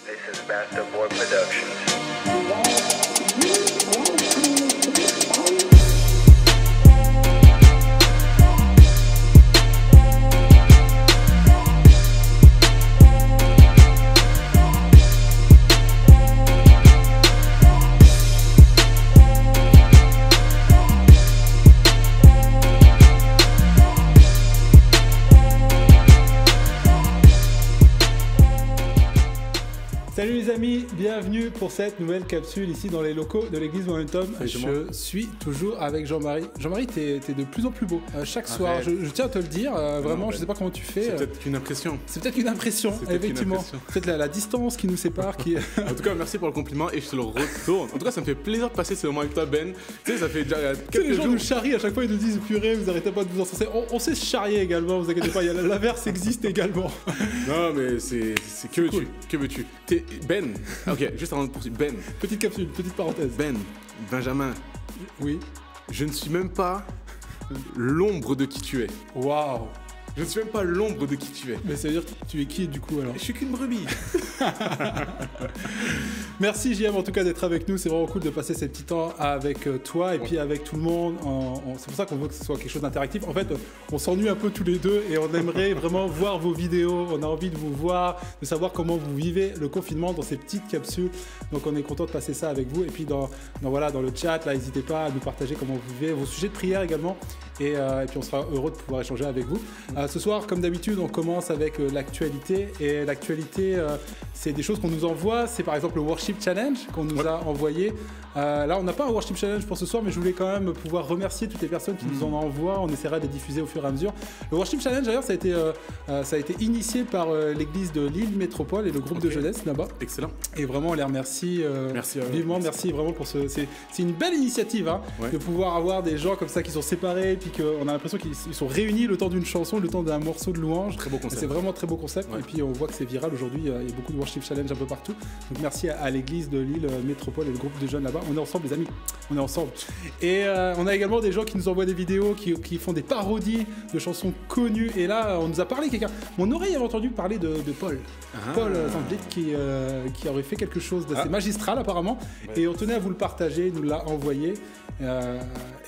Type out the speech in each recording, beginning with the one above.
This is Bastard Boy Productions. Salut les amis, bienvenue pour cette nouvelle capsule ici dans les locaux de l'église Momentum. Je suis toujours avec Jean-Marie. Jean-Marie, t'es de plus en plus beau. Chaque soir, je tiens à te le dire, vraiment, je sais pas comment tu fais. C'est peut-être qu'une impression. C'est peut-être une impression, effectivement. Peut-être la distance qui nous sépare. En tout cas, merci pour le compliment et je te le retourne. En tout cas, ça me fait plaisir de passer ce moment avec toi, Ben. Tu sais, ça fait déjà quelques les jours. gens nous charrient à chaque fois, ils nous disent purée, vous arrêtez pas de vous encenser. On sait se charrier également, vous inquiétez pas, l'inverse existe également. Non, mais c'est que veux-tu cool. Que veux-tu Ben. Ok, juste avant de poursuivre. Ben. Petite capsule, petite parenthèse. Ben, Benjamin. Oui. Je ne suis même pas l'ombre de qui tu es. Waouh. Je ne suis même pas l'ombre de qui tu es. Mais ça veut dire que tu es qui du coup alors? Je suis qu'une brebis. Merci JM en tout cas d'être avec nous, c'est vraiment cool de passer ces petits temps avec toi et puis avec tout le monde. C'est pour ça qu'on veut que ce soit quelque chose d'interactif. En fait, on s'ennuie un peu tous les deux et on aimerait vraiment voir vos vidéos. On a envie de vous voir, de savoir comment vous vivez le confinement dans ces petites capsules. Donc on est content de passer ça avec vous. Et puis dans le chat, là, n'hésitez pas à nous partager comment vous vivez, vos sujets de prière également. Et puis on sera heureux de pouvoir échanger avec vous. Ce soir, comme d'habitude, on commence avec l'actualité. Et l'actualité, c'est des choses qu'on nous envoie. C'est par exemple le Worship Challenge qu'on nous a envoyé. Là, on n'a pas un Worship Challenge pour ce soir, mais je voulais quand même pouvoir remercier toutes les personnes qui nous en envoient. On essaiera de les diffuser au fur et à mesure. Le Worship Challenge, d'ailleurs, ça a été initié par l'église de Lille Métropole et le groupe de jeunesse là-bas. Excellent. Et vraiment, on les remercie vivement. Merci vraiment pour ce... C'est une belle initiative de pouvoir avoir des gens comme ça qui sont séparés puis qu'on a l'impression qu'ils sont réunis le temps d'une chanson, le temps d'un morceau de louange. Très beau concept. C'est vraiment très beau concept. Ouais. Et puis on voit que c'est viral aujourd'hui. Il y a beaucoup de Worship Challenge un peu partout. Donc merci à l'église de Lille Métropole et le groupe de jeunes là-bas. On est ensemble les amis, on est ensemble. Et on a également des gens qui nous envoient des vidéos, qui font des parodies de chansons connues. Et là, on nous a parlé, mon oreille avait entendu parler de Paul. Paul Zamblit qui aurait fait quelque chose d'assez magistral apparemment. Ouais. Et on tenait à vous le partager, il nous l'a envoyé.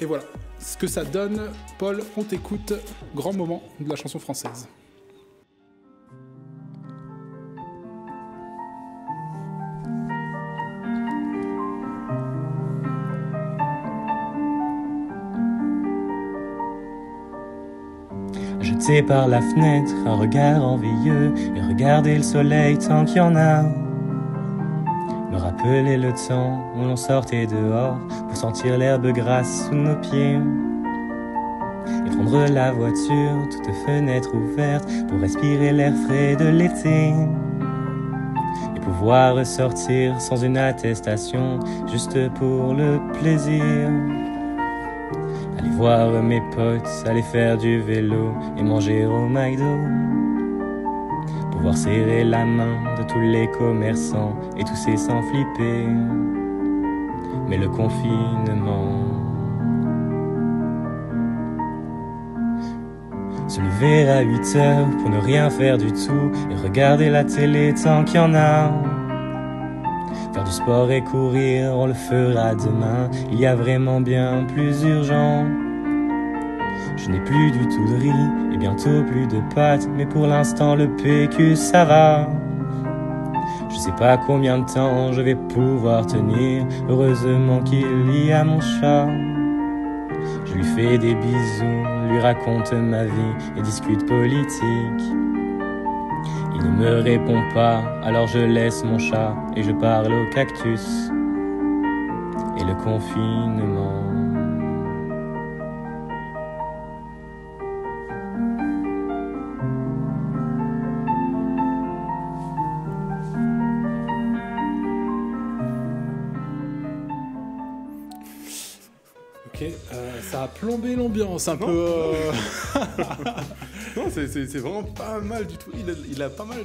Et voilà. Ce que ça donne, Paul, on t'écoute, grand moment de la chanson française. Jeter par la fenêtre un regard envieux et regarder le soleil tant qu'il y en a. Me rappeler le temps où l'on sortait dehors pour sentir l'herbe grasse sous nos pieds et prendre la voiture, toutes fenêtres ouvertes pour respirer l'air frais de l'été et pouvoir ressortir sans une attestation, juste pour le plaisir. Aller voir mes potes, aller faire du vélo et manger au McDo. Pouvoir serrer la main de tous les commerçants et tousser sans flipper. Mais le confinement, se lever à 8 heures pour ne rien faire du tout et regarder la télé tant qu'il y en a. Faire du sport et courir, on le fera demain. Il y a vraiment bien plus urgent. Je n'ai plus du tout de riz et bientôt plus de pâtes, mais pour l'instant le PQ ça va. Je sais pas combien de temps je vais pouvoir tenir. Heureusement qu'il y a mon chat. Je lui fais des bisous, lui raconte ma vie et discute politique. Il ne me répond pas, alors je laisse mon chat et je parle au cactus. Et le confinement. Ok, ça a plombé l'ambiance un peu. Non, c'est vraiment pas mal du tout. Il a pas mal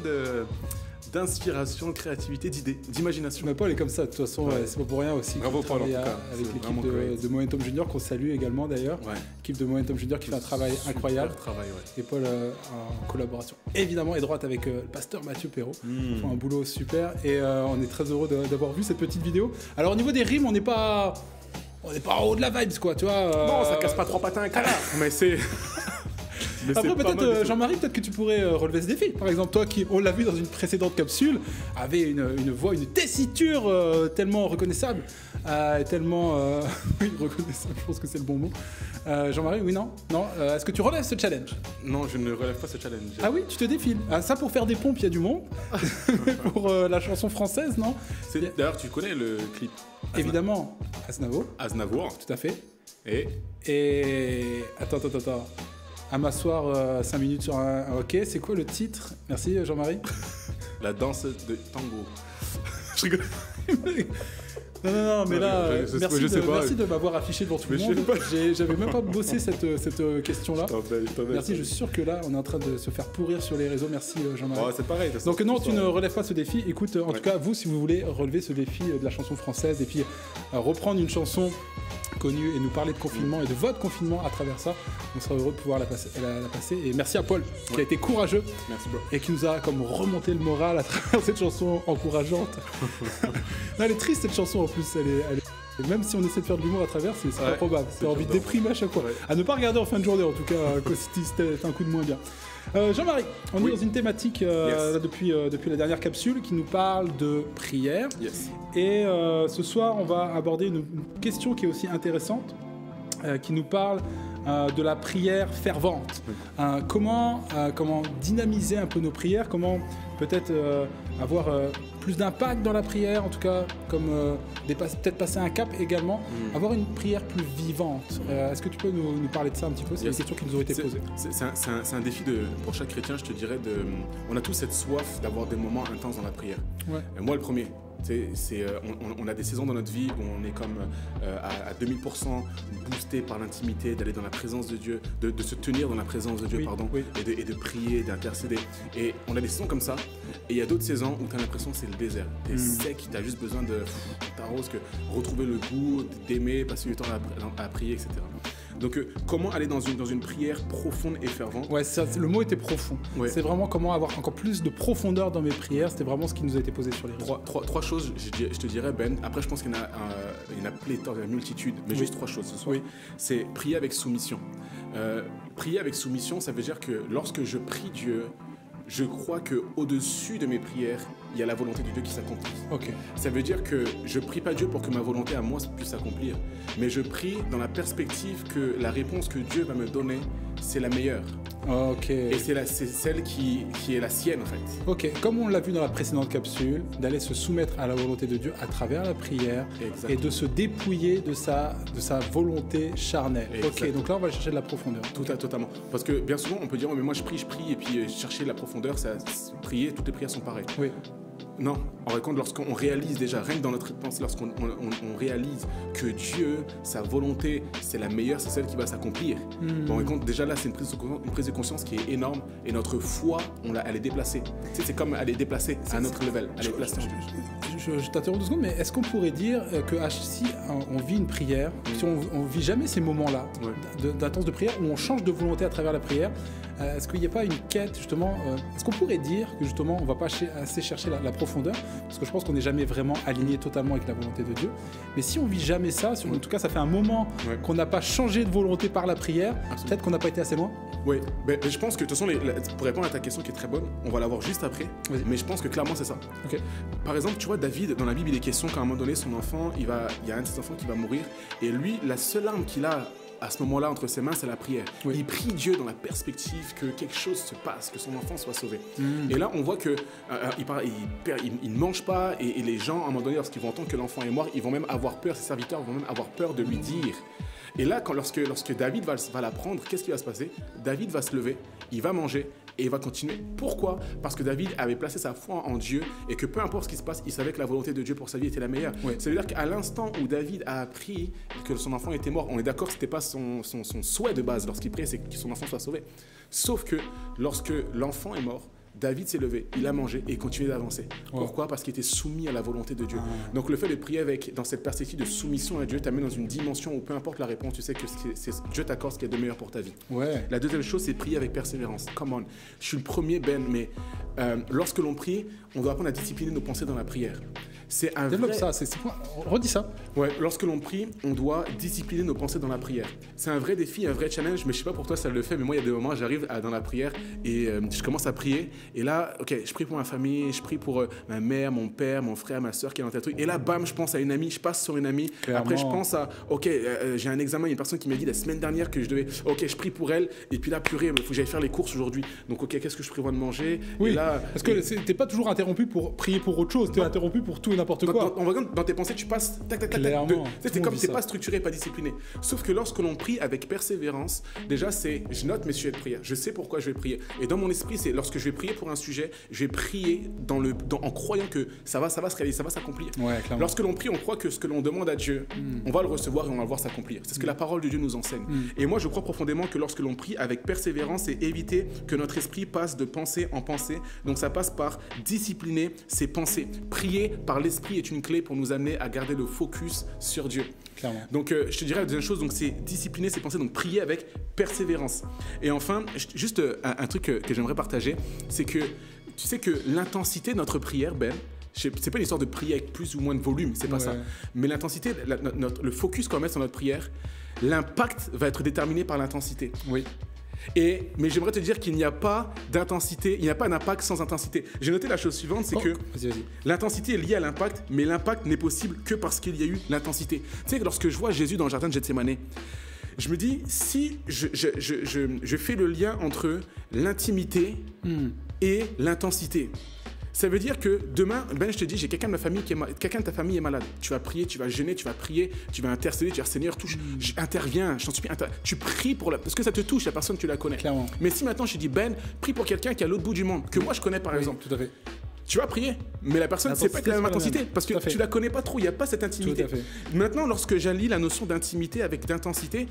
d'inspiration, de créativité, d'idées, d'imagination. Mais Paul est comme ça, de toute façon, Ouais. c'est pas pour rien aussi. Bravo, qu'il Paul, en travaille tout cas. avec C'est l'équipe vraiment great. de Momentum Junior, qu'on salue également d'ailleurs. Ouais. L'équipe de Momentum Junior qui fait un travail Super incroyable. travail, ouais. Et Paul en collaboration évidemment étroite avec le pasteur Mathieu Perrault. Ils font un boulot super et on est très heureux d'avoir vu cette petite vidéo. Alors au niveau des rimes, on n'est pas en haut de la vibes quoi, tu vois. Non, ça casse pas trois patins à un canard. Mais c'est. Mais Après c'est pas mal du peut-être tout. Jean-Marie, peut-être que tu pourrais relever ce défi. Par exemple, toi qui, on l'a vu dans une précédente capsule, avait une voix, une tessiture tellement reconnaissable, tellement oui, reconnaissable. Je pense que c'est le bon mot. Jean-Marie, oui, non, est-ce que tu relèves ce challenge? Non, je ne relève pas ce challenge. Ah oui, tu te défiles. Ah, ça pour faire des pompes, il y a du monde. Mais pour la chanson française, non? D'ailleurs, tu connais le clip Évidemment, Aznavour, Aznavour. tout à fait. Et Attends. À m'asseoir 5 minutes sur un hockey, c'est quoi le titre? Merci Jean-Marie. la danse de tango. Je rigole. Non, mais Non, là, je merci, sais pas. merci de m'avoir affiché devant tout le Mais monde. je sais J'avais même pas bossé cette question-là. Je t'en prie. Merci, je suis sûr que là, on est en train de se faire pourrir sur les réseaux. Merci Jean-Marie. Oh, c'est pareil. de toute façon, Donc non, c'est tu pas- ne relèves pas ce défi. Écoute, en tout cas, vous, si vous voulez relever ce défi de la chanson française et puis reprendre une chanson connue et nous parler de confinement et de votre confinement à travers ça, on sera heureux de pouvoir la passer. Et merci à Paul, qui a été courageux Merci, bro. et qui nous a comme remonté le moral à travers cette chanson encourageante. Non, elle est triste cette chanson en plus, elle est- même si on essaie de faire de l'humour à travers, c'est pas Ouais, probable. C'est envie de déprimer à chaque fois. Ouais. À ne pas regarder en fin de journée en tout cas, si c'était un coup de moins bien. Jean-Marie, on est dans une thématique Yes. là, depuis la dernière capsule qui nous parle de prière. Yes. Et ce soir, on va aborder une question qui est aussi intéressante, qui nous parle de la prière fervente. Comment dynamiser un peu nos prières, comment peut-être avoir plus d'impact dans la prière, en tout cas, comme peut-être passer un cap également, avoir une prière plus vivante. Est-ce que tu peux nous parler de ça un petit peu? C'est Yes. des questions qui nous ont été posées. C'est un défi pour chaque chrétien, je te dirais. On a tous cette soif d'avoir des moments intenses dans la prière. Ouais. Et moi, le premier. On a des saisons dans notre vie où on est comme à 2000% boosté par l'intimité, d'aller dans la présence de Dieu, de se tenir dans la présence de Dieu, Oui, pardon, oui. et de prier, d'intercéder. Et on a des saisons comme ça. Et il y a d'autres saisons où tu as l'impression que c'est le désert. Tu es sec, tu as juste besoin de t'arrose, retrouver le goût, d'aimer, passer du temps à prier, etc. Donc, comment aller dans une prière profonde et fervente? Ouais, le mot était profond. Ouais. C'est vraiment comment avoir encore plus de profondeur dans mes prières. C'était vraiment ce qui nous a été posé sur les réseaux. Trois choses, je te dirais, Ben. Après, je pense qu'il y en a pléthore, il y en a une multitude, mais Oui. juste trois choses ce soir. Oui. C'est prier avec soumission. Prier avec soumission, ça veut dire que lorsque je prie Dieu, je crois qu'au-dessus de mes prières, il y a la volonté de Dieu qui s'accomplit. Ok. Ça veut dire que je prie pas Dieu pour que ma volonté à moi puisse s'accomplir, mais je prie dans la perspective que la réponse que Dieu va me donner, c'est la meilleure. Ok. Et c'est celle qui est la sienne, en fait. Ok, comme on l'a vu dans la précédente capsule, d'aller se soumettre à la volonté de Dieu à travers la prière Exactement. et de se dépouiller de sa volonté charnelle. Ok, Exactement. donc là on va chercher de la profondeur. Totalement. Parce que bien souvent, on peut dire, oh, mais moi je prie, et puis chercher la profondeur, prier, toutes les prières sont pareilles. Oui. Non, en vrai, lorsqu'on réalise déjà, rien que dans notre pensée, lorsqu'on réalise que Dieu, sa volonté, c'est la meilleure, c'est celle qui va s'accomplir. Bon, déjà là, c'est une prise de conscience qui est énorme et notre foi, elle est déplacée. Tu sais, c'est comme elle est déplacée à un autre level. Elle est déplacée. Je t'interromps 2 secondes, mais est-ce qu'on pourrait dire que si on vit une prière, si on vit jamais ces moments-là d'intense de prière où on change de volonté à travers la prière, est-ce qu'il n'y a pas une quête justement est-ce qu'on pourrait dire que justement on ne va pas assez chercher la profondeur, parce que je pense qu'on n'est jamais vraiment aligné totalement avec la volonté de Dieu, mais si on vit jamais ça, en tout cas ça fait un moment qu'on n'a pas changé de volonté par la prière, peut-être qu'on n'a pas été assez loin. Oui, mais je pense que de toute façon, pour répondre à ta question qui est très bonne, on va la voir juste après, Vas-y. mais je pense que clairement c'est ça. Ok. Par exemple, tu vois, David, dans la Bible, il est question qu'à un moment donné, son enfant, il y a un de ses enfants qui va mourir, et lui, la seule arme qu'il a à ce moment-là entre ses mains, c'est la prière. Oui. Il prie Dieu dans la perspective que quelque chose se passe, que son enfant soit sauvé. Et là, on voit que il ne mange pas, et les gens, à un moment donné, lorsqu'ils vont entendre que l'enfant est mort, ils vont même avoir peur, ses serviteurs vont même avoir peur de lui dire. Et là, lorsque David va l'apprendre, qu'est-ce qui va se passer? David va se lever, il va manger, et il va continuer. Pourquoi? Parce que David avait placé sa foi en Dieu et que peu importe ce qui se passe, il savait que la volonté de Dieu pour sa vie était la meilleure. Oui. Ça veut dire qu'à l'instant où David a appris que son enfant était mort, on est d'accord que ce n'était pas son souhait de base lorsqu'il priait, c'est que son enfant soit sauvé. Sauf que lorsque l'enfant est mort, David s'est levé, il a mangé et il continuait d'avancer. Pourquoi? Parce qu'il était soumis à la volonté de Dieu. Donc le fait de prier dans cette perspective de soumission à Dieu t'amène dans une dimension où peu importe la réponse, tu sais que Dieu t'accorde ce qui est de meilleur pour ta vie. La deuxième chose, c'est prier avec persévérance. Come on. Je suis le premier, Ben, mais lorsque l'on prie, on doit apprendre à discipliner nos pensées dans la prière. C'est un Développe vrai... ça, redis ça. Ouais, lorsque l'on prie, on doit discipliner nos pensées dans la prière. C'est un vrai défi, un vrai challenge, mais je sais pas pour toi ça le fait, mais moi il y a des moments, j'arrive dans la prière et je commence à prier, et là, ok, je prie pour ma famille, je prie pour ma mère, mon père, mon frère, ma soeur qui est dans tel truc, et là, bam, je pense à une amie, je passe sur une amie, Clairement. après je pense à, ok, j'ai un examen, il y a une personne qui m'a dit la semaine dernière que je devais, ok, je prie pour elle, et puis là, purée, il faut que j'aille faire les courses aujourd'hui, donc ok, qu'est-ce que je prévois de manger? Oui, et là, parce que t'es pas toujours interrompu pour prier pour autre chose, t'es interrompu pour tout et n'importe quoi. Dans tes pensées, tu passes tac, tac, tac, tac. Clairement. C'est comme t'es pas structuré, pas discipliné. Sauf que lorsque l'on prie avec persévérance, déjà, je note mes sujets de prière. Je sais pourquoi je vais prier. Et dans mon esprit, c'est lorsque je vais prier pour un sujet, je vais prier en croyant que ça va se réaliser, ça va s'accomplir. Ouais, clairement. Lorsque l'on prie, on croit que ce que l'on demande à Dieu, on va le recevoir et on va le voir s'accomplir. C'est ce que la parole de Dieu nous enseigne. Et moi, je crois profondément que lorsque l'on prie avec persévérance, c'est éviter que notre esprit passe de pensée en pensée. Donc ça passe par discipliner ses pensées. Prier par l'esprit est une clé pour nous amener à garder le focus sur Dieu. Clairement. Donc je te dirais la deuxième chose, donc c'est discipliner ses pensées, donc prier avec persévérance. Et enfin, juste un truc que j'aimerais partager, c'est que tu sais que l'intensité de notre prière, Ben, c'est pas une histoire de prier avec plus ou moins de volume, c'est pas ça. Mais l'intensité, le focus qu'on met sur notre prière, l'impact va être déterminé par l'intensité. Oui. Mais j'aimerais te dire qu'il n'y a pas d'intensité, il n'y a pas d'impact sans intensité. J'ai noté la chose suivante, c'est que l'intensité est liée à l'impact, mais l'impact n'est possible que parce qu'il y a eu l'intensité. Tu sais que lorsque je vois Jésus dans le jardin de Gethsémane, je me dis, si je fais le lien entre l'intimité et l'intensité, ça veut dire que demain, Ben, je te dis, j'ai quelqu'un de ta famille est malade. Tu vas prier, tu vas jeûner, tu vas prier, tu vas intercéder, tu vas dire, Seigneur, interviens, je t'en supplie, tu pries parce que ça te touche, la personne, tu la connais. Clairement. Mais si maintenant je te dis, Ben, prie pour quelqu'un qui est à l'autre bout du monde, que moi je connais par exemple. Tout à fait. Tu vas prier, mais la personne, c'est pas la même intensité, parce que tu la connais pas trop, il n'y a pas cette intimité. Tout à fait. Maintenant, lorsque j'allie la notion d'intimité avec d'intensité,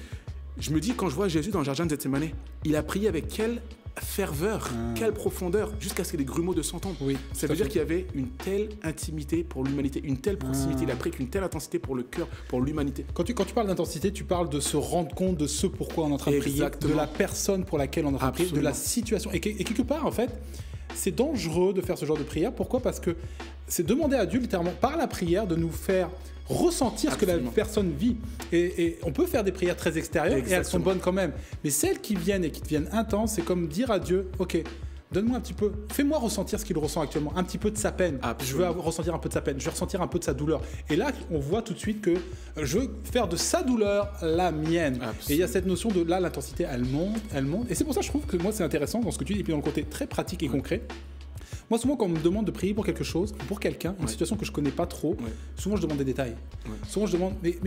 je me dis, quand je vois Jésus dans le jardin de Gethsémane, il a prié avec quelle ferveur, quelle profondeur, jusqu'à ce que les grumeaux de s'entendent. Oui, ça veut dire qu'il y avait une telle intimité pour l'humanité, une telle proximité, il a pris qu'une telle intensité pour le cœur, pour l'humanité. Quand tu parles d'intensité, tu parles de se rendre compte de ce pourquoi on est en train de prier, de la personne pour laquelle on est en train de prier, de la situation. Et quelque part, en fait, c'est dangereux de faire ce genre de prière. Pourquoi? Parce que c'est demander à Dieu, littéralement, par la prière, de nous faire ressentir ce que la personne vit. Et on peut faire des prières très extérieures et elles sont bonnes quand même. Mais celles qui viennent et qui deviennent intenses, c'est comme dire à Dieu, ok, donne-moi un petit peu, fais-moi ressentir ce qu'il ressent actuellement, un petit peu de sa peine. Absolument. Je veux ressentir un peu de sa peine, je veux ressentir un peu de sa douleur. Et là, on voit tout de suite que je veux faire de sa douleur la mienne. Absolument. Et il y a cette notion de là, l'intensité, elle monte. Et c'est pour ça que je trouve que moi, c'est intéressant dans ce que tu dis, et puis dans le côté très pratique et concret. Moi, souvent, quand on me demande de prier pour quelque chose, pour quelqu'un, une situation que je connais pas trop, souvent je demande des détails. Souvent je demande, mais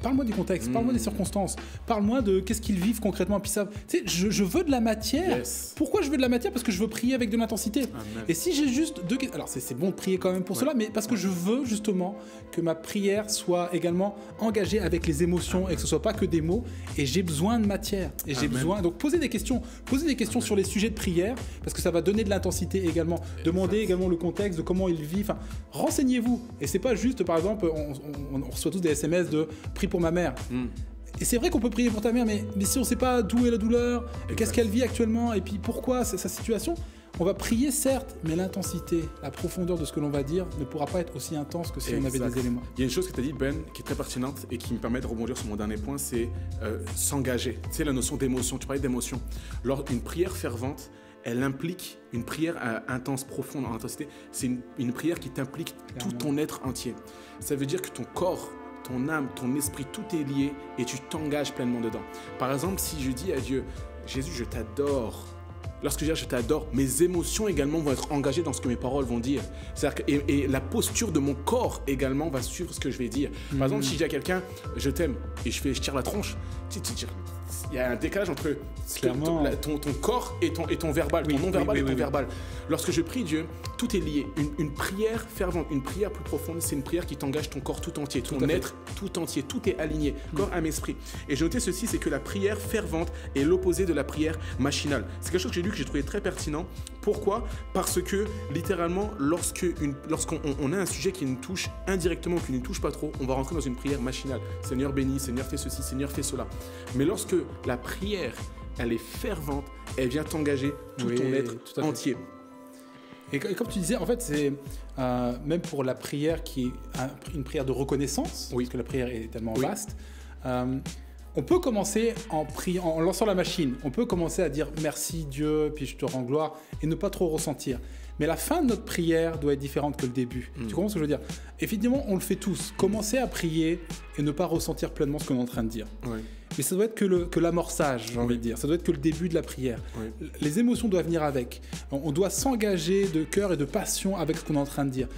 parle-moi du contexte, parle-moi des circonstances, parle-moi de qu'est-ce qu'ils vivent concrètement. Puis ça, tu sais, je veux de la matière. Yes. Pourquoi je veux de la matière? Parce que je veux prier avec de l'intensité. Amen. Et si j'ai juste deux, alors c'est bon de prier quand même pour cela, mais parce que je veux justement que ma prière soit également engagée avec les émotions et que ce soit pas que des mots. Et j'ai besoin de matière. Et j'ai besoin, donc poser des questions sur les sujets de prière, parce que ça va donner de l'intensité également. Demandez également le contexte de comment il vit. Enfin, renseignez-vous. Et c'est pas juste, par exemple, on reçoit tous des SMS de prie pour ma mère. Et c'est vrai qu'on peut prier pour ta mère, mais si on sait pas d'où est la douleur, qu'est-ce qu'elle vit actuellement, et puis pourquoi c'est sa situation, on va prier certes, mais l'intensité, la profondeur de ce que l'on va dire ne pourra pas être aussi intense que si on avait des éléments. Il y a une chose que tu as dit, Ben, qui est très pertinente et qui me permet de rebondir sur mon dernier point, c'est s'engager. Tu sais, la notion d'émotion, tu parlais d'émotion. Lors d'une prière fervente, elle implique une prière intense, profonde en intensité. C'est une prière qui t'implique tout ton être entier. Ça veut dire que ton corps, ton âme, ton esprit, tout est lié et tu t'engages pleinement dedans. Par exemple, si je dis à Dieu, Jésus, je t'adore. Lorsque je dis je t'adore, mes émotions également vont être engagées dans ce que mes paroles vont dire. C'est-à-dire que, et la posture de mon corps également va suivre ce que je vais dire. Par exemple, si je dis à quelqu'un, je t'aime, et je tire la tronche, il y a un décalage entre ton corps et ton verbal, ton non-verbal et ton verbal. Lorsque je prie Dieu, tout est lié. Une prière fervente, une prière plus profonde, c'est une prière qui t'engage ton corps tout entier, ton être tout entier, tout est aligné, corps, âme, esprit. Et j'ai noté ceci, c'est que la prière fervente est l'opposé de la prière machinale. C'est quelque chose que j'ai lu que j'ai trouvé très pertinent. Pourquoi? Parce que littéralement, lorsqu'on a un sujet qui nous touche indirectement, qui ne nous touche pas trop, on va rentrer dans une prière machinale. Seigneur bénis, Seigneur fais ceci, Seigneur fais cela. Mais lorsque la prière, elle est fervente, elle vient t'engager tout ton être entier. Et comme tu disais, en fait, c'est même pour la prière qui est une prière de reconnaissance, parce que la prière est tellement vaste, on peut commencer en lançant la machine. On peut commencer à dire merci Dieu, puis je te rends gloire, et ne pas trop ressentir. Mais la fin de notre prière doit être différente que le début. Tu comprends ce que je veux dire? Effectivement, on le fait tous. Commencer à prier et ne pas ressentir pleinement ce qu'on est en train de dire. Mais ça doit être que l'amorçage, j'ai envie de dire. Ça doit être que le début de la prière. Les émotions doivent venir avec. On doit s'engager de cœur et de passion avec ce qu'on est en train de dire.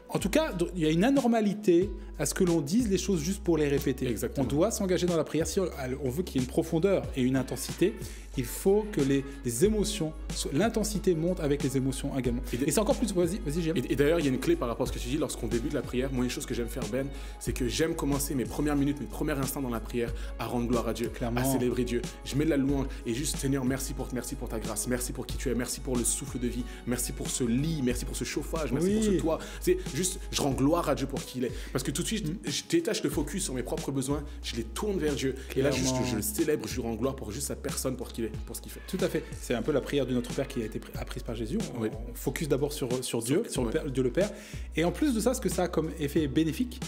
En tout cas, il y a une anormalité à ce que l'on dise les choses juste pour les répéter. Exactement. On doit s'engager dans la prière. Si on veut qu'il y ait une profondeur et une intensité, il faut que les émotions, l'intensité monte avec les émotions également. Et c'est encore plus... Vas-y, Jérémy. Et d'ailleurs, il y a une clé par rapport à ce que tu dis. Lorsqu'on débute la prière, moi, une chose que j'aime faire, Ben, c'est que j'aime commencer mes premières minutes, mes premiers instants dans la prière à rendre gloire à Dieu, à célébrer Dieu. Je mets de la louange et juste, Seigneur, merci pour ta grâce, merci pour qui tu es, merci pour le souffle de vie, merci pour ce lit, merci pour ce chauffage, merci pour ce toit. C'est juste, je rends gloire à Dieu pour qui il est. Parce que tout de suite, je détache le focus sur mes propres besoins, je les tourne vers Dieu. Et là, juste, je le célèbre, je lui rends gloire pour juste sa personne, pour qui il est, pour ce qu'il fait. Tout à fait. C'est un peu la prière de notre Père qui a été apprise par Jésus. On focus d'abord sur Dieu, sur Dieu le Père. Et en plus de ça, ce que ça a comme effet bénéfique,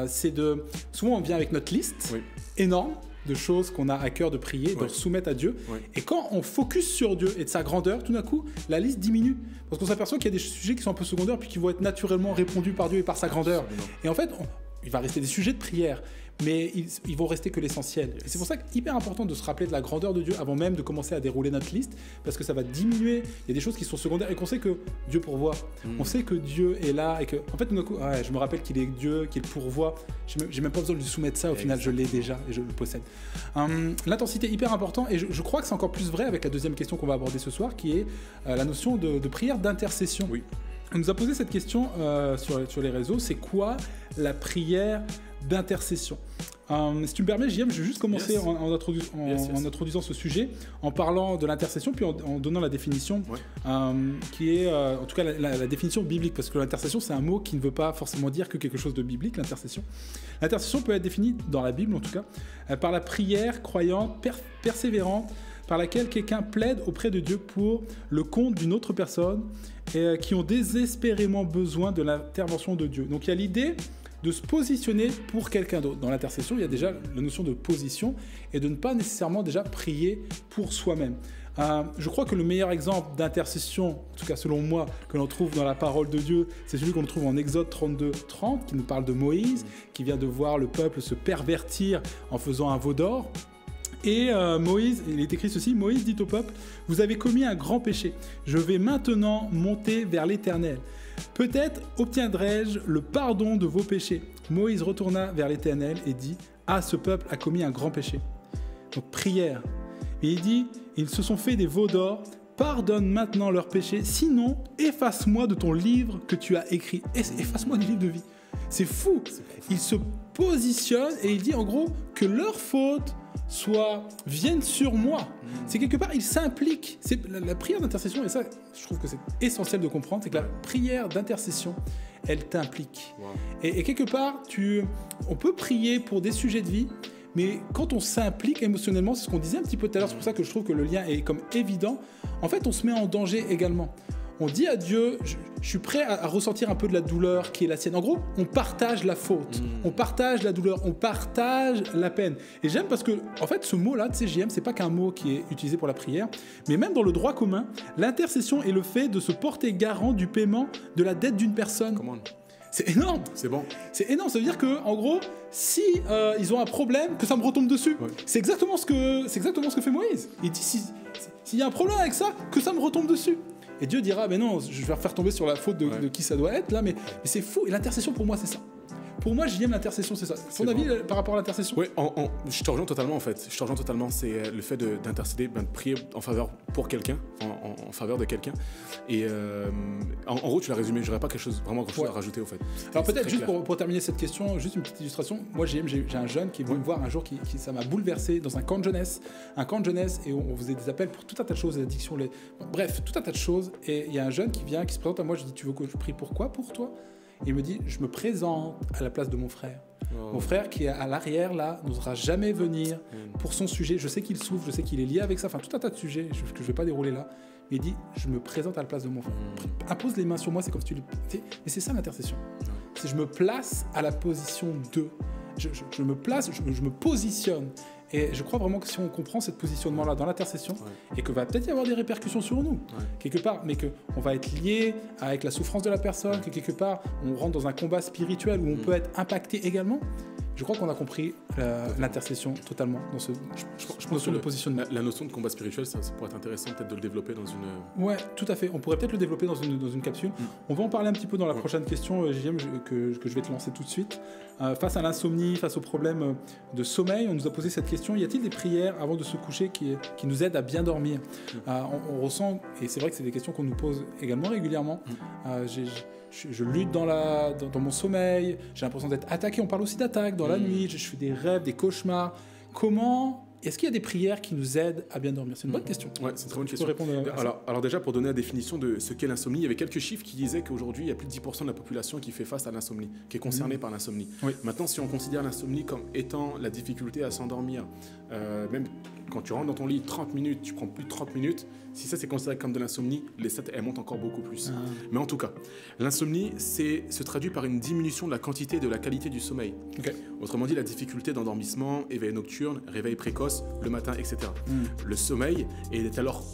c'est de... Souvent, on vient avec notre liste énorme de choses qu'on a à cœur de prier, de soumettre à Dieu. Et quand on focus sur Dieu et de sa grandeur, tout d'un coup, la liste diminue. Parce qu'on s'aperçoit qu'il y a des sujets qui sont un peu secondaires puis qui vont être naturellement répondus par Dieu et par sa grandeur. Absolument. Et en fait, il va rester des sujets de prière, mais ils vont rester que l'essentiel. Et c'est pour ça qu'il est hyper important de se rappeler de la grandeur de Dieu avant même de commencer à dérouler notre liste, parce que ça va diminuer. Il y a des choses qui sont secondaires et qu'on sait que Dieu pourvoit. On sait que Dieu est là et que, en fait, tout d'un coup, je me rappelle qu'il est Dieu, qu'il pourvoit. J'ai même pas besoin de lui soumettre ça. Au final, je l'ai déjà et je le possède. L'intensité est hyper importante et je crois que c'est encore plus vrai avec la deuxième question qu'on va aborder ce soir, qui est la notion de prière d'intercession. On nous a posé cette question sur les réseaux, c'est quoi la prière d'intercession? Si tu me permets, JM, je vais juste commencer en introduisant ce sujet, en parlant de l'intercession, puis en donnant la définition, qui est en tout cas la définition biblique, parce que l'intercession, c'est un mot qui ne veut pas forcément dire que quelque chose de biblique, l'intercession. L'intercession peut être définie, dans la Bible en tout cas, par la prière croyante, persévérante, par laquelle quelqu'un plaide auprès de Dieu pour le compte d'une autre personne et qui ont désespérément besoin de l'intervention de Dieu. Donc il y a l'idée de se positionner pour quelqu'un d'autre. Dans l'intercession, il y a déjà la notion de position et de ne pas nécessairement déjà prier pour soi-même. Je crois que le meilleur exemple d'intercession, en tout cas selon moi, que l'on trouve dans la parole de Dieu, c'est celui qu'on trouve en Exode 32-30, qui nous parle de Moïse, qui vient de voir le peuple se pervertir en faisant un veau d'or. Et Moïse, il est écrit ceci, Moïse dit au peuple, « Vous avez commis un grand péché, je vais maintenant monter vers l'Éternel. Peut-être obtiendrai-je le pardon de vos péchés. » Moïse retourna vers l'Éternel et dit, « Ah, ce peuple a commis un grand péché. » Donc prière. Et il dit, « Ils se sont fait des veaux d'or, pardonne maintenant leurs péchés, sinon efface-moi de ton livre que tu as écrit. » Efface-moi du livre de vie. C'est fou. Il se positionne et il dit en gros que leurs fautes viennent sur moi. C'est quelque part, il s'implique. C'est la prière d'intercession, et ça, je trouve que c'est essentiel de comprendre, c'est que la prière d'intercession, elle t'implique. Et quelque part, on peut prier pour des sujets de vie, mais quand on s'implique émotionnellement, c'est ce qu'on disait un petit peu tout à l'heure, c'est pour ça que je trouve que le lien est comme évident, en fait, on se met en danger également. On dit à Dieu, je suis prêt à ressentir un peu de la douleur qui est la sienne. En gros, on partage la faute, on partage la douleur, on partage la peine. Et j'aime parce que, en fait, ce mot-là, CJM, c'est pas qu'un mot qui est utilisé pour la prière, mais même dans le droit commun, l'intercession est le fait de se porter garant du paiement de la dette d'une personne. C'est énorme. C'est bon. C'est énorme. Ça veut dire que, en gros, si ils ont un problème, que ça me retombe dessus. C'est exactement ce que fait Moïse. Il dit, s'il y a un problème avec ça, que ça me retombe dessus. Et Dieu dira, mais non, je vais faire tomber sur la faute de qui ça doit être là, mais c'est fou. Et l'intercession pour moi, c'est ça. Pour moi, JM, l'intercession, c'est ça. Ton avis par rapport à l'intercession? Oui, je te rejoins totalement en fait. Je te rejoins totalement. C'est le fait d'intercéder, de prier en faveur pour quelqu'un, en faveur de quelqu'un. Et en gros, tu l'as résumé. J'aurais pas quelque chose vraiment grand chose à rajouter au fait. Alors peut-être juste pour terminer cette question, juste une petite illustration. Moi, j'ai un jeune qui est venu me voir un jour, qui ça m'a bouleversé dans un camp de jeunesse. Un camp de jeunesse, et on faisait des appels pour tout un tas de choses, les addictions, bref, tout un tas de choses. Et il y a un jeune qui vient, qui se présente à moi. Je dis, tu veux que je prie pourquoi pour toi? Et il me dit, je me présente à la place de mon frère. Mon frère qui est à l'arrière là n'osera jamais venir pour son sujet. Je sais qu'il souffre, je sais qu'il est lié avec ça, enfin tout un tas de sujets que je ne vais pas dérouler là. Mais il dit, je me présente à la place de mon frère. Impose les mains sur moi, c'est comme si tu lui... Et c'est ça l'intercession. C'est je me place à la position de. Je me place, je me positionne. Et je crois vraiment que si on comprend ce positionnement-là dans l'intercession, et que va peut-être y avoir des répercussions sur nous, quelque part, mais qu'on va être lié avec la souffrance de la personne, que quelque part, on rentre dans un combat spirituel où on peut être impacté également, je crois qu'on a compris l'intercession totalement dans ce notion de positionnement. La notion de combat spirituel, ça pourrait être intéressant peut-être de le développer dans une... Ouais, tout à fait. On pourrait peut-être le développer dans une capsule. On va en parler un petit peu dans la prochaine question, JM, que je vais te lancer tout de suite. Face à l'insomnie, face aux problèmes de sommeil, on nous a posé cette question. Y a-t-il des prières avant de se coucher qui nous aident à bien dormir? On ressent, et c'est vrai que c'est des questions qu'on nous pose également régulièrement, je lutte dans mon sommeil, j'ai l'impression d'être attaqué. On parle aussi d'attaque dans la nuit, je fais des rêves, des cauchemars. Comment est-ce qu'il y a des prières qui nous aident à bien dormir? C'est une bonne question. Ouais, c'est une très bonne question. Répondre à ça. Alors déjà, pour donner la définition de ce qu'est l'insomnie, il y avait quelques chiffres qui disaient qu'aujourd'hui, il y a plus de 10% de la population qui fait face à l'insomnie, qui est concernée par l'insomnie. Oui. Maintenant, si on considère l'insomnie comme étant la difficulté à s'endormir, même quand tu rentres dans ton lit 30 minutes, tu prends plus de 30 minutes, si ça c'est considéré comme de l'insomnie, les stats elles montent encore beaucoup plus. Mais en tout cas, l'insomnie se traduit par une diminution de la quantité et de la qualité du sommeil. Autrement dit, la difficulté d'endormissement, éveil nocturne, réveil précoce, le matin, etc. Le sommeil est alors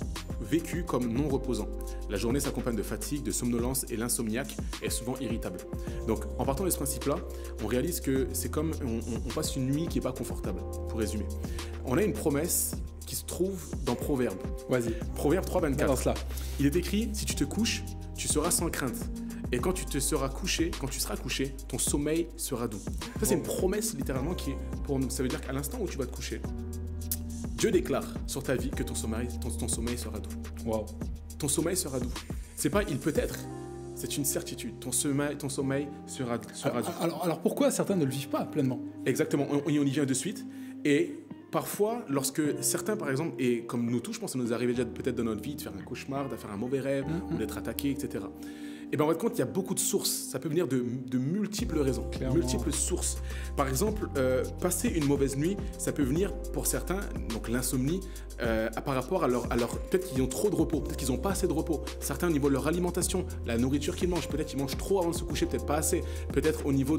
vécu comme non reposant. La journée s'accompagne de fatigue, de somnolence et l'insomniaque est souvent irritable. Donc en partant de ce principe-là, on réalise que c'est comme on passe une nuit qui n'est pas confortable, pour résumer. On a une promesse qui se trouve dans Proverbe. Vas-y. Proverbe 3,24. Il est écrit, si tu te couches, tu seras sans crainte. Et quand tu seras couché, ton sommeil sera doux. Ça, c'est une promesse littéralement qui est pour nous. Ça veut dire qu'à l'instant où tu vas te coucher, Dieu déclare sur ta vie que ton sommeil sera doux. Wow. Ton sommeil sera doux. C'est pas il peut être, c'est une certitude. Ton sommeil sera doux. Alors pourquoi certains ne le vivent pas pleinement? Exactement, on y vient de suite. Et parfois, lorsque certains, par exemple, et comme nous tous, je pense que ça nous est arrivé déjà peut-être dans notre vie de faire un cauchemar, de faire un mauvais rêve, ou d'être attaqué, etc. Et bien, en fin de compte, il y a beaucoup de sources. Ça peut venir de multiples raisons, multiples sources. Par exemple, passer une mauvaise nuit, ça peut venir pour certains, donc l'insomnie, par rapport à leur peut-être qu'ils ont trop de repos, peut-être qu'ils n'ont pas assez de repos. Certains au niveau de leur alimentation, la nourriture qu'ils mangent, peut-être qu'ils mangent trop avant de se coucher, peut-être pas assez. Peut-être au niveau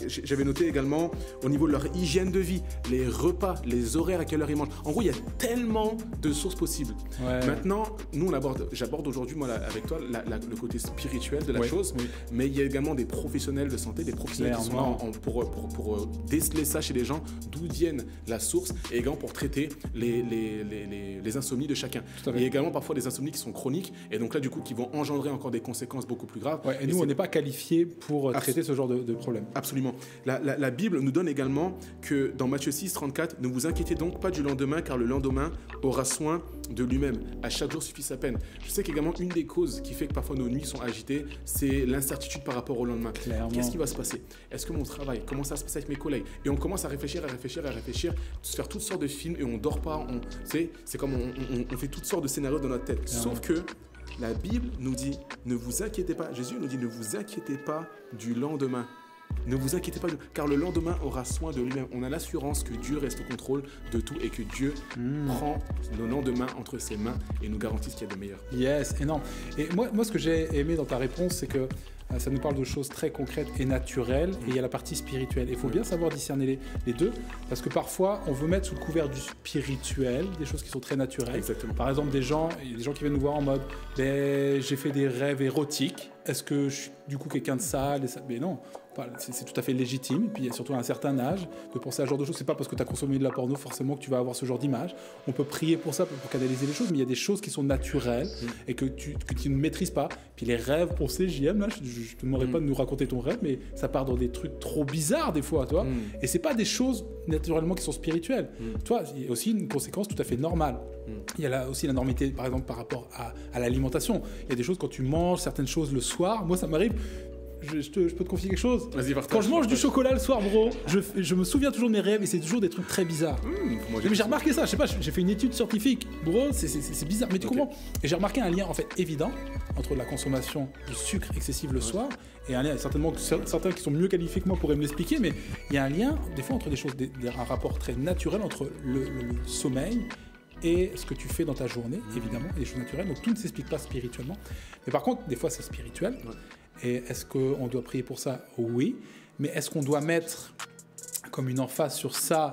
j'avais noté également, au niveau de leur hygiène de vie, les repas, les horaires à quelle heure ils mangent. En gros, il y a tellement de sources possibles. Ouais. Maintenant, nous, j'aborde aujourd'hui, moi, avec toi, le côté spirituel de la chose, mais il y a également des professionnels de santé, des professionnels qui sont là pour déceler ça chez les gens, d'où viennent la source, et également pour traiter les insomnies de chacun. Il y a également parfois des insomnies qui sont chroniques, et donc là, du coup, qui vont engendrer encore des conséquences beaucoup plus graves. Ouais, et nous, on n'est pas qualifiés pour traiter ce genre de problème. Absolument. La Bible nous donne également que dans Matthieu 6, 34, ne vous inquiétez donc pas du lendemain, car le lendemain aura soin de lui-même. À chaque jour suffit sa peine. Je sais qu'également, une des causes qui fait que parfois nos nuits sont agitées, c'est l'incertitude par rapport au lendemain. Qu'est-ce qui va se passer? Est-ce que mon travail, comment ça se passe avec mes collègues? Et on commence à réfléchir, se faire toutes sortes de films et on dort pas. C'est comme on fait toutes sortes de scénarios dans notre tête. Sauf que la Bible nous dit, ne vous inquiétez pas. Jésus nous dit, ne vous inquiétez pas du lendemain. Ne vous inquiétez pas, car le lendemain aura soin de lui-même. On a l'assurance que Dieu reste au contrôle de tout et que Dieu prend le lendemain entre ses mains et nous garantit ce qu'il y a de meilleur. Yes, énorme. Et moi, ce que j'ai aimé dans ta réponse, c'est que ça nous parle de choses très concrètes et naturelles, et il y a la partie spirituelle. Il faut bien savoir discerner les deux, parce que parfois, on veut mettre sous le couvert du spirituel des choses qui sont très naturelles. Exactement. Par exemple, il y a des gens qui viennent nous voir en mode « j'ai fait des rêves érotiques ». est-ce que je suis du coup quelqu'un de sale, mais non. Enfin, c'est tout à fait légitime, et puis surtout à un certain âge, de penser à ce genre de choses. C'est pas parce que tu as consommé de la porno forcément que tu vas avoir ce genre d'image. On peut prier pour ça, pour canaliser les choses, mais il y a des choses qui sont naturelles et que tu ne maîtrises pas. Puis les rêves pour CJM, là, je te demanderai pas de nous raconter ton rêve, mais ça part dans des trucs trop bizarres des fois, toi. Et c'est pas des choses naturellement qui sont spirituelles. Toi, il y a aussi une conséquence tout à fait normale. Il y a là aussi la normalité, par exemple, par rapport à l'alimentation. Il y a des choses quand tu manges certaines choses le soir. Moi, ça m'arrive. Je peux te confier quelque chose. Vas-y, partage. Quand je mange du chocolat le soir, bro, je me souviens toujours de mes rêves et c'est toujours des trucs très bizarres. Mais j'ai remarqué ça, je sais pas, j'ai fait une étude scientifique. Bro, c'est bizarre, mais tu comprends. Et j'ai remarqué un lien en fait évident entre la consommation de sucre excessif le soir et un lien, certainement certains qui sont mieux qualifiés que moi pourraient me l'expliquer, mais il y a un lien des fois entre des choses, un rapport très naturel entre le sommeil et ce que tu fais dans ta journée, évidemment, et des choses naturelles. Donc tout ne s'explique pas spirituellement. Mais par contre, des fois c'est spirituel. Et est-ce qu'on doit prier pour ça? Oui. Mais est-ce qu'on doit mettre comme une emphase sur ça?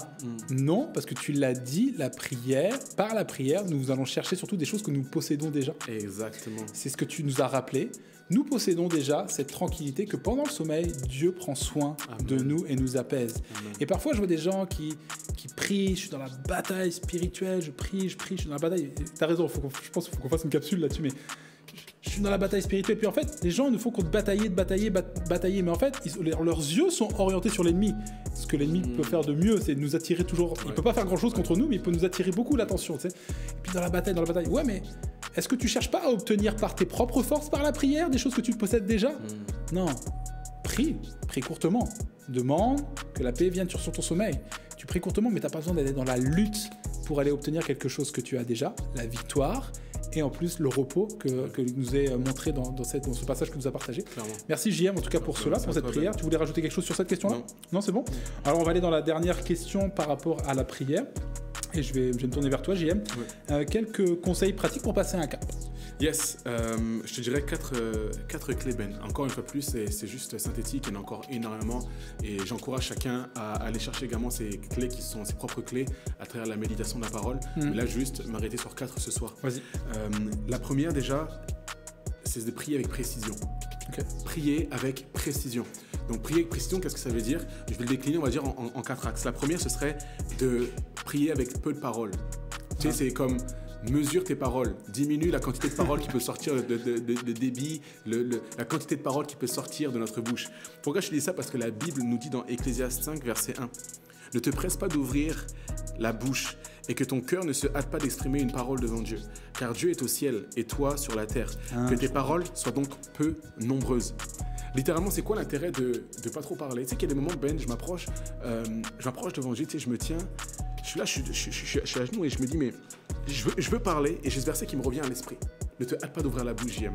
Non, parce que tu l'as dit, la prière, par la prière, nous allons chercher surtout des choses que nous possédons déjà. Exactement. C'est ce que tu nous as rappelé. Nous possédons déjà cette tranquillité que pendant le sommeil, Dieu prend soin de nous et nous apaise. Amen. Et parfois, je vois des gens qui prient, je suis dans la bataille spirituelle, je prie, je suis dans la bataille. T'as raison, je pense qu'il faut qu'on fasse une capsule là-dessus, mais je suis dans la bataille spirituelle. Puis en fait, les gens ne font que batailler. Mais en fait, leurs yeux sont orientés sur l'ennemi. Ce que l'ennemi peut faire de mieux, c'est de nous attirer toujours. Il ne peut pas faire grand-chose contre nous, mais il peut nous attirer beaucoup l'attention. Tu sais. Et puis dans la bataille. Ouais, mais est-ce que tu ne cherches pas à obtenir par tes propres forces, par la prière, des choses que tu possèdes déjà? Non. Prie courtement. Demande que la paix vienne sur ton sommeil. Tu pries courtement, mais tu n'as pas besoin d'aller dans la lutte pour aller obtenir quelque chose que tu as déjà, la victoire. Et en plus le repos que nous est montré dans ce passage que nous a partagé. Clairement. Merci JM en tout cas pour cela, pour cette prière. Tu voulais rajouter quelque chose sur cette question-là? Non, c'est bon. Alors on va aller dans la dernière question par rapport à la prière. Et je vais me tourner vers toi JM. Quelques conseils pratiques pour passer un cap. Yes, je te dirais quatre clés, Ben. Encore une fois plus, c'est juste synthétique, il y en a encore énormément. Et j'encourage chacun à aller chercher également ces clés qui sont ses propres clés à travers la méditation de la parole. Mais là, juste m'arrêter sur 4 ce soir. Vas-y. La première, déjà, c'est de prier avec précision. Okay. Prier avec précision. Donc, prier avec précision, qu'est-ce que ça veut dire? Je vais le décliner, on va dire, en 4 axes. La première, ce serait de prier avec peu de paroles. Tu sais, c'est comme... Mesure tes paroles, diminue la quantité de paroles qui peut sortir de débit, la quantité de paroles qui peut sortir de notre bouche. Pourquoi je te dis ça? Parce que la Bible nous dit dans Ecclésiaste 5, verset 1, « Ne te presse pas d'ouvrir la bouche et que ton cœur ne se hâte pas d'exprimer une parole devant Dieu, car Dieu est au ciel et toi sur la terre. Que tes paroles soient donc peu nombreuses. » Littéralement, c'est quoi l'intérêt de pas trop parler? Tu sais qu'il y a des moments, Ben, je m'approche devant Dieu, tu sais, je me tiens, je suis là, je suis à genoux et je me dis, mais je veux parler, et j'ai ce verset qui me revient à l'esprit. Ne te hâte pas d'ouvrir la bouche, JM.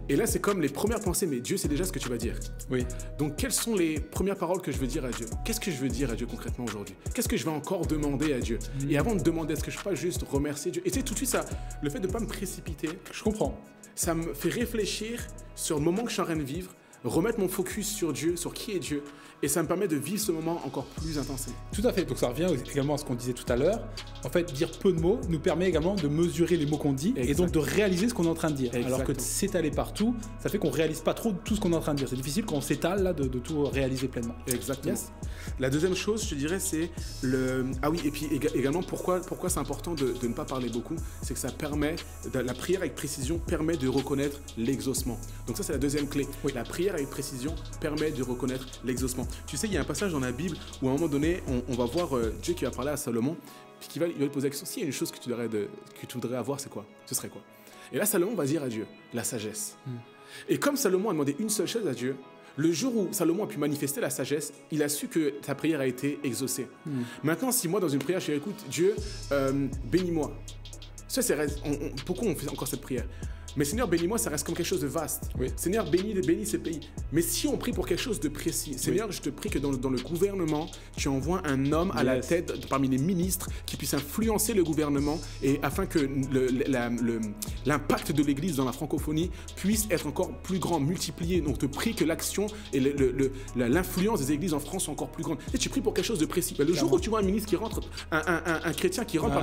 Et là, c'est comme les premières pensées, mais Dieu sait déjà ce que tu vas dire. Oui. Donc, quelles sont les premières paroles que je veux dire à Dieu? Qu'est-ce que je veux dire à Dieu concrètement aujourd'hui? Qu'est-ce que je vais encore demander à Dieu? Et avant de demander, est-ce que je peux pas juste remercier Dieu? Et tu sais, tout de suite, ça, le fait de ne pas me précipiter, je comprends. Ça me fait réfléchir sur le moment que je suis en train de vivre, remettre mon focus sur Dieu, sur qui est Dieu, et ça me permet de vivre ce moment encore plus intensément. Tout à fait, donc ça revient également à ce qu'on disait tout à l'heure. En fait, dire peu de mots nous permet également de mesurer les mots qu'on dit. Exactement. Et donc de réaliser ce qu'on est en train de dire. Exactement. Alors que s'étaler partout, ça fait qu'on réalise pas trop tout ce qu'on est en train de dire. C'est difficile quand on s'étale là de tout réaliser pleinement. Exactement. Yes. La deuxième chose, je te dirais, c'est le... Ah oui, et puis également, pourquoi c'est important de ne pas parler beaucoup? C'est que ça permet, la prière avec précision permet de reconnaître l'exaucement. Donc ça, c'est la deuxième clé. Oui. La prière avec précision permet de reconnaître l'exaucement. Tu sais, il y a un passage dans la Bible où à un moment donné, on va voir Dieu qui va parler à Salomon, puis il va lui poser la question, s'il y a une chose que tu voudrais avoir, c'est quoi? Ce serait quoi? Et là, Salomon va dire à Dieu, la sagesse. Et comme Salomon a demandé une seule chose à Dieu, le jour où Salomon a pu manifester la sagesse, il a su que sa prière a été exaucée. Maintenant, si moi, dans une prière, je dis, écoute, Dieu, bénis-moi. Ça, pourquoi on fait encore cette prière? Mais Seigneur, bénis-moi, ça reste comme quelque chose de vaste. Oui. Seigneur, bénis ce pays. Mais si on prie pour quelque chose de précis, Seigneur, je te prie que dans le gouvernement, tu envoies un homme à la tête, parmi les ministres, qui puisse influencer le gouvernement, et afin que l'impact de l'Église dans la francophonie puisse être encore plus grand, multiplié. Donc, te prie que l'action et l'influence des églises en France sont encore plus grande. Et tu pries pour quelque chose de précis. Le jour où tu vois un ministre qui rentre, un chrétien qui rentre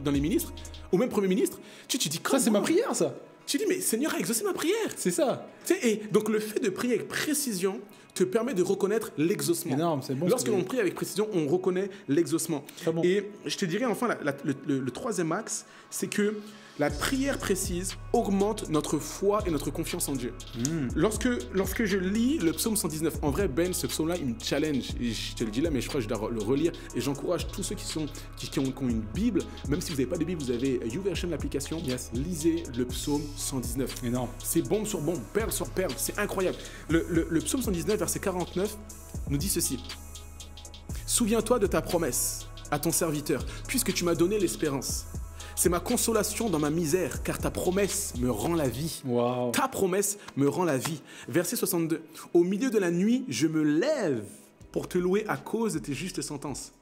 dans les ministres, ou même Premier ministre, tu dis, ça, c'est ma prière, ça. Tu dis, mais Seigneur a exaucé ma prière. C'est ça. Tu sais, et donc le fait de prier avec précision te permet de reconnaître l'exaucement. Énorme, c'est bon. Lorsque l'on prie avec précision, on reconnaît l'exaucement. Très bon. Et je te dirais enfin, le troisième axe, c'est que la prière précise augmente notre foi et notre confiance en Dieu. Lorsque je lis le psaume 119, en vrai, Ben, ce psaume-là, il me challenge. Et je te le dis là, mais je crois que je dois le relire. Et j'encourage tous ceux qui ont une Bible, même si vous n'avez pas de Bible, vous avez YouVersion, l'application. Yes. Lisez le psaume 119. Énorme. C'est bombe sur bombe, perle sur perle, c'est incroyable. Le psaume 119, verset 49, nous dit ceci. Souviens-toi de ta promesse à ton serviteur, puisque tu m'as donné l'espérance. C'est ma consolation dans ma misère, car ta promesse me rend la vie. Waouh. Ta promesse me rend la vie. Verset 62. Au milieu de la nuit, je me lève pour te louer à cause de tes justes sentences.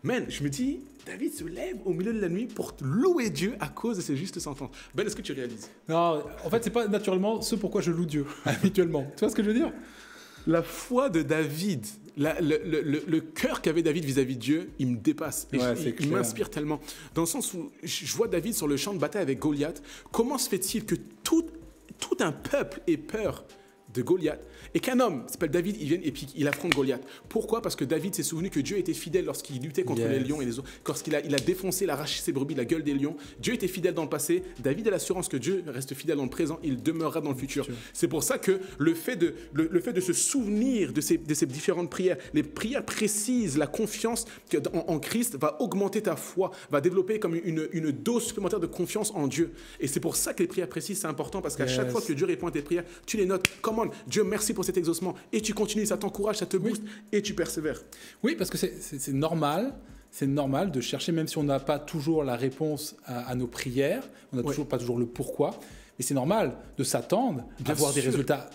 Man, je me dis, David se lève au milieu de la nuit pour louer Dieu à cause de ses justes sentences. Ben, est-ce que tu réalises? Non, en fait, c'est pas naturellement ce pourquoi je loue Dieu, habituellement. Tu vois ce que je veux dire? La foi de David, le cœur qu'avait David vis-à-vis de Dieu, il me dépasse. Et Ouais, il m'inspire tellement. Dans le sens où je vois David sur le champ de bataille avec Goliath. Comment se fait-il que tout un peuple ait peur de Goliath et qu'un homme s'appelle David, il vienne et puis il affronte Goliath? Pourquoi? Parce que David s'est souvenu que Dieu était fidèle lorsqu'il luttait contre les lions et les autres. Lorsqu'il a défoncé, il a arraché ses brebis, la gueule des lions. Dieu était fidèle dans le passé. David a l'assurance que Dieu reste fidèle dans le présent. Il demeurera dans le futur. C'est pour ça que le fait de se souvenir de ces différentes prières, les prières précises, la confiance en Christ va augmenter ta foi, va développer comme une dose supplémentaire de confiance en Dieu. Et c'est pour ça que les prières précises, c'est important parce qu'à chaque fois que Dieu répond à tes prières, tu les notes. Come on, Dieu, merci pour cet exaucement. Et tu continues, ça t'encourage, ça te booste et tu persévères. Oui, parce que c'est normal. C'est normal de chercher, même si on n'a pas toujours la réponse à nos prières, on n'a pas toujours le pourquoi. Et c'est normal de s'attendre à avoir des résultats,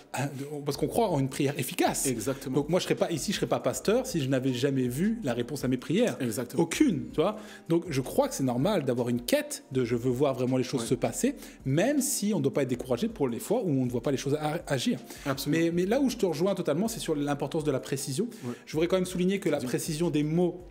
parce qu'on croit en une prière efficace. Exactement. Donc moi, je ne serais pas pasteur si je n'avais jamais vu la réponse à mes prières. Exactement. Aucune, tu vois. Donc je crois que c'est normal d'avoir une quête de je veux voir vraiment les choses se passer, même si on ne doit pas être découragé pour les fois où on ne voit pas les choses agir. Absolument. Mais là où je te rejoins totalement, c'est sur l'importance de la précision. Ouais. Je voudrais quand même souligner que la précision des mots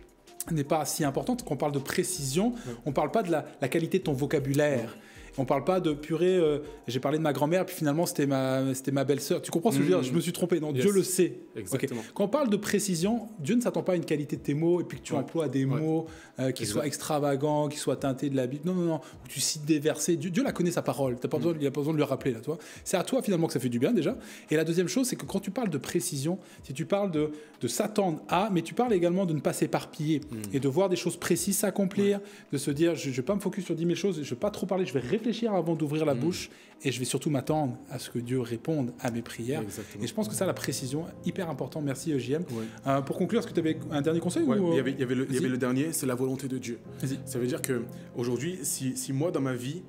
n'est pas si importante. Quand on parle de précision, on ne parle pas de la qualité de ton vocabulaire. On ne parle pas de purée, j'ai parlé de ma grand-mère, puis finalement c'était ma belle-sœur. Tu comprends ce que je veux dire? Je me suis trompé. Non, Dieu le sait. Exactement. Okay. Quand on parle de précision, Dieu ne s'attend pas à une qualité de tes mots et puis que tu emploies des mots qui soient extravagants, qui soient teintés de la Bible. Non. Où tu cites des versets. Dieu la connaît sa parole. Il n'y a pas besoin de lui rappeler. Là, toi. C'est à toi finalement que ça fait du bien déjà. Et la deuxième chose, c'est que quand tu parles de précision, si tu parles de s'attendre à, mais tu parles également de ne pas s'éparpiller et de voir des choses précises s'accomplir, de se dire je ne vais pas me focus sur 10 000 choses, je ne vais pas trop parler, je vais réfléchir avant d'ouvrir la bouche et je vais surtout m'attendre à ce que Dieu réponde à mes prières. Exactement. Et je pense que ça, la précision, hyper important. Merci JM. Pour conclure, est-ce que tu avais un dernier conseil ou... Il y avait le dernier, c'est la volonté de Dieu. Vas-y. Ça veut dire que aujourd'hui, si moi dans ma vie,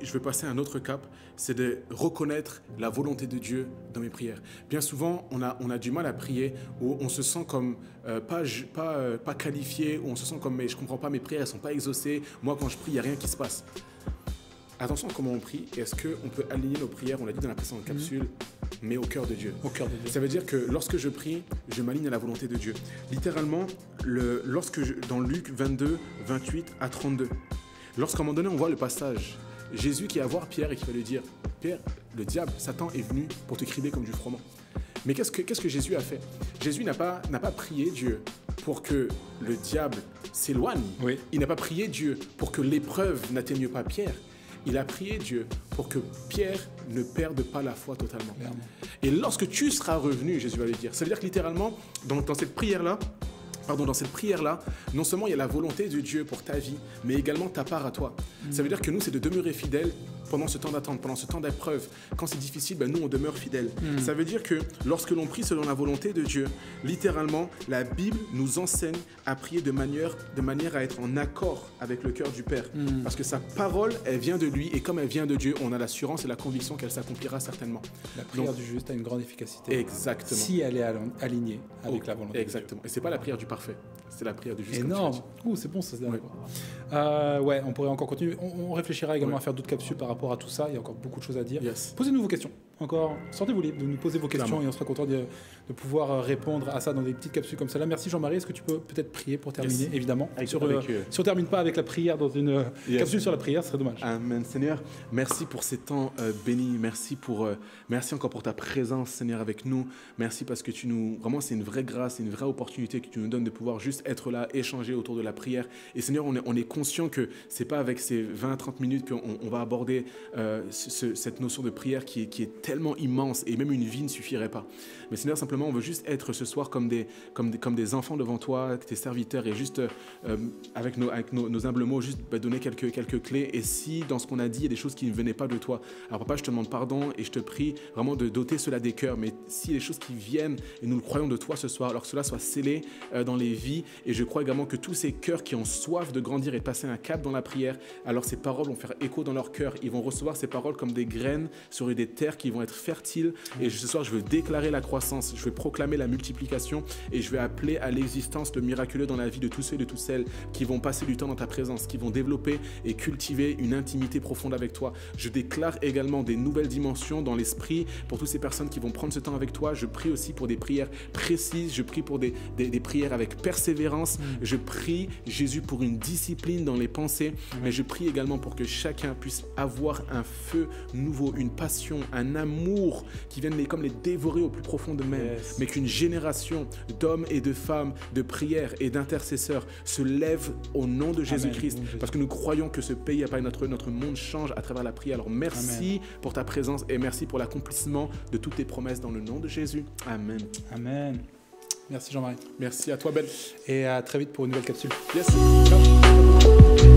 je veux passer à un autre cap, c'est de reconnaître la volonté de Dieu dans mes prières. Bien souvent, on a du mal à prier, où on se sent comme pas qualifié, où on se sent comme mais je comprends pas, mes prières, elles sont pas exaucées. Moi, quand je prie, il y a rien qui se passe. Attention à comment on prie. Est-ce qu'on peut aligner nos prières, on l'a dit dans la précédente capsule, mais au cœur de Dieu. Au cœur de Dieu. Ça veut dire que lorsque je prie, je m'aligne à la volonté de Dieu. Littéralement, dans Luc 22, 28 à 32, lorsqu'à un moment donné, on voit le passage, Jésus qui va voir Pierre et qui va lui dire « Pierre, le diable, Satan est venu pour te crier comme du froment. » Mais qu'est-ce que Jésus a fait? Jésus n'a pas prié Dieu pour que le diable s'éloigne. Oui. Il n'a pas prié Dieu pour que l'épreuve n'atteigne pas Pierre. Il a prié Dieu pour que Pierre ne perde pas la foi totalement. Clairement. Et lorsque tu seras revenu, Jésus va lui dire, ça veut dire que littéralement, dans cette prière-là, non seulement il y a la volonté de Dieu pour ta vie, mais également ta part à toi. Ça veut dire que nous, c'est de demeurer fidèles pendant ce temps d'attente, pendant ce temps d'épreuve. Quand c'est difficile, nous, on demeure fidèles. Ça veut dire que lorsque l'on prie selon la volonté de Dieu, littéralement, la Bible nous enseigne à prier de manière à être en accord avec le cœur du Père. Parce que sa parole, elle vient de lui, et comme elle vient de Dieu, on a l'assurance et la conviction qu'elle s'accomplira certainement. La prière du juste a une grande efficacité. Exactement. Si elle est alignée avec la volonté exactement. de Dieu. Et c'est pas la prière du parfait, c'est la prière du juste. Énorme. C'est bon ça. On pourrait encore continuer. On réfléchira également à faire d'autres capsules par rapport à tout ça. Il y a encore beaucoup de choses à dire. Yes. Posez-nous vos questions. encore, sentez-vous libre de nous poser vos questions Clairement. et on sera content de pouvoir répondre à ça dans des petites capsules comme ça. Là, merci Jean-Marie. Est-ce que tu peux peut-être prier pour terminer, Yes. évidemment Avec- Si on ne termine pas avec la prière dans une Yes. capsule sur la prière, ce serait dommage. Amen. Seigneur, merci pour ces temps bénis. Merci encore pour ta présence, Seigneur, avec nous. Merci parce que vraiment, c'est une vraie grâce, c'est une vraie opportunité que tu nous donnes de pouvoir juste être là, échanger autour de la prière. Et Seigneur, on est conscient que c'est pas avec ces 20-30 minutes qu'on va aborder cette notion de prière qui est tellement immense et même une vie ne suffirait pas. Mais Seigneur, simplement, on veut juste être ce soir comme des enfants devant toi, tes serviteurs, et juste avec nos humbles mots, juste donner quelques clés. Et si dans ce qu'on a dit, il y a des choses qui ne venaient pas de toi, alors papa, je te demande pardon et je te prie vraiment de doter cela des cœurs. Mais si les choses qui viennent, et nous le croyons de toi ce soir, alors que cela soit scellé dans les vies. Et je crois également que tous ces cœurs qui ont soif de grandir et de passer un cap dans la prière, alors ces paroles vont faire écho dans leur cœur. Ils vont recevoir ces paroles comme des graines sur des terres qui vont être fertiles. Et ce soir, je veux déclarer la croissance, je veux proclamer la multiplication et je vais appeler à l'existence le miraculeux dans la vie de tous ceux et de toutes celles qui vont passer du temps dans ta présence, qui vont développer et cultiver une intimité profonde avec toi. Je déclare également des nouvelles dimensions dans l'esprit pour toutes ces personnes qui vont prendre ce temps avec toi. Je prie aussi pour des prières précises, je prie pour des prières avec persévérance. Je prie, Jésus, pour une discipline dans les pensées, mais je prie également pour que chacun puisse avoir un feu nouveau, une passion, un amour qui viennent comme les dévorer au plus profond d'eux-mêmes, Yes. mais qu'une génération d'hommes et de femmes, de prières et d'intercesseurs se lève au nom de Jésus-Christ, Amen. parce que nous croyons que ce pays, notre monde change à travers la prière. Alors merci pour ta présence et merci pour l'accomplissement de toutes tes promesses dans le nom de Jésus. Amen. Amen. Merci Jean-Marie. Merci à toi, Ben. Et à très vite pour une nouvelle capsule. Yes. Ciao.